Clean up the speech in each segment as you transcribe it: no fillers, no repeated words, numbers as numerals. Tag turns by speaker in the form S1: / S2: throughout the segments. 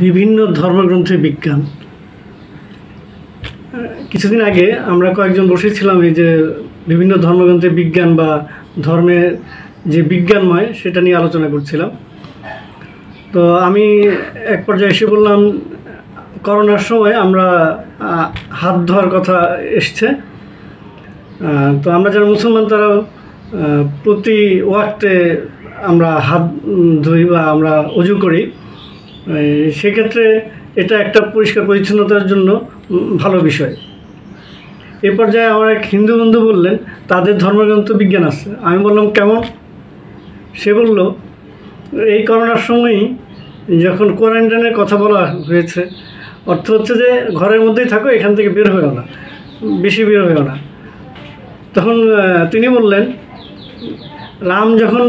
S1: বিভিন্ন ধর্মগ্রন্থের বিজ্ঞান। কিছুদিন আগে আমরা কয়েকজন বসেছিলাম এই যে বিভিন্ন ধর্মগ্রন্থের বিজ্ঞান বা ধর্মের যে বিজ্ঞানময় সেটা নিয়ে আলোচনা করছিলাম। তো আমি এক পর্যায়ে এসে বললাম, করোনার সময় আমরা হাত ধোয়ার কথা এসছে, তো আমরা যারা মুসলমান তারা প্রতি ওয়াক্তে আমরা হাত ধুই বা আমরা অজু করি। সেক্ষেত্রে এটা একটা পরিষ্কার পরিচ্ছন্নতার জন্য ভালো বিষয়। এ পর্যায়ে আমার এক হিন্দু বন্ধু বললেন তাদের ধর্মগ্রন্থ বিজ্ঞান আছে। আমি বললাম কেমন? সে বলল, এই করোনার সময়ই যখন কোয়ারেন্টাইনের কথা বলা হয়েছে, অর্থ হচ্ছে যে ঘরের মধ্যেই থাকো, এখান থেকে বের হয়েও না, বেশি বের হয়েও না। তখন তিনি বললেন, রাম যখন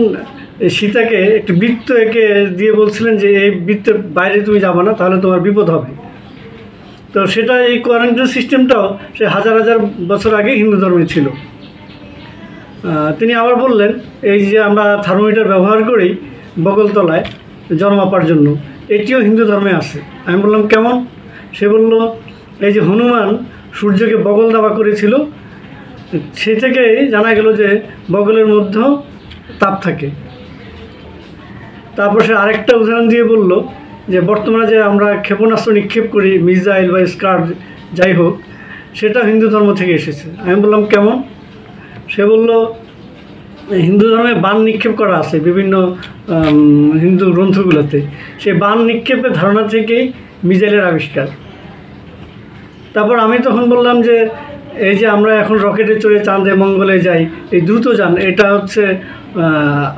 S1: সীতাকে একটি বৃত্ত এঁকে দিয়ে বলছিলেন যে এই বৃত্তের বাইরে তুমি যাবে না, তাহলে তোমার বিপদ হবে। তো সেটা এই কোয়ারেন্টাইন সিস্টেমটাও সে হাজার হাজার বছর আগে হিন্দু ধর্মে ছিল। তিনি আবার বললেন, এই যে আমরা থার্মোমিটার ব্যবহার করি বগলতলায় জল মাপার জন্য, এটিও হিন্দু ধর্মে আছে। আমি বললাম কেমন? সে বলল, এই যে হনুমান সূর্যকে বগল দাবা করেছিল, সে থেকেই জানা গেল যে বগলের মধ্যেও তাপ থাকে। তারপর সে আরেকটা উদাহরণ দিয়ে বলল যে বর্তমানে যে আমরা ক্ষেপণাস্ত্র নিক্ষেপ করি, মিসাইল বা স্কার যাই হোক, সেটা হিন্দু ধর্ম থেকে এসেছে। আমি বললাম কেমন? সে বলল, হিন্দু ধর্মে বাণ নিক্ষেপ করা আছে বিভিন্ন হিন্দু গ্রন্থগুলোতে, সেই বাণ নিক্ষেপের ধারণা থেকেই মিসাইলের আবিষ্কার। তারপর আমি তখন বললাম যে এই যে আমরা এখন রকেটে চড়ে চাঁদে মঙ্গলে যাই, এই দ্রুতযান, এটা হচ্ছে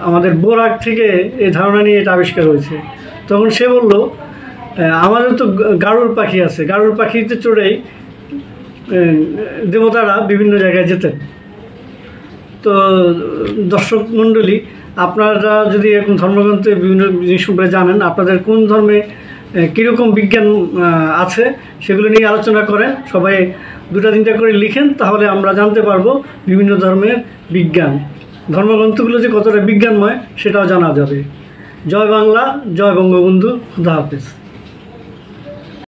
S1: আমাদের বোরাক থেকে এই ধারণা নিয়ে এটা আবিষ্কার হয়েছে। তখন সে বলল, আমাদের তো গারুড় পাখি আছে, গারুড় পাখিতে চড়েই দেবতারা বিভিন্ন জায়গায় যেতেন। তো দর্শক মণ্ডলী, আপনারা যদি এরকম ধর্মগ্রন্থে বিভিন্ন জিনিস সম্পর্কে জানেন, আপনাদের কোন ধর্মে কীরকম বিজ্ঞান আছে সেগুলো নিয়ে আলোচনা করেন, সবাই 2-3টা করে লিখেন, তাহলে আমরা জানতে পারবো বিভিন্ন ধর্মের বিজ্ঞান, ধর্মগ্রন্থগুলো যে কতটা বিজ্ঞানময় সেটাও জানা যাবে। জয় বাংলা, জয় বঙ্গবন্ধু, খুদা হাফেজ।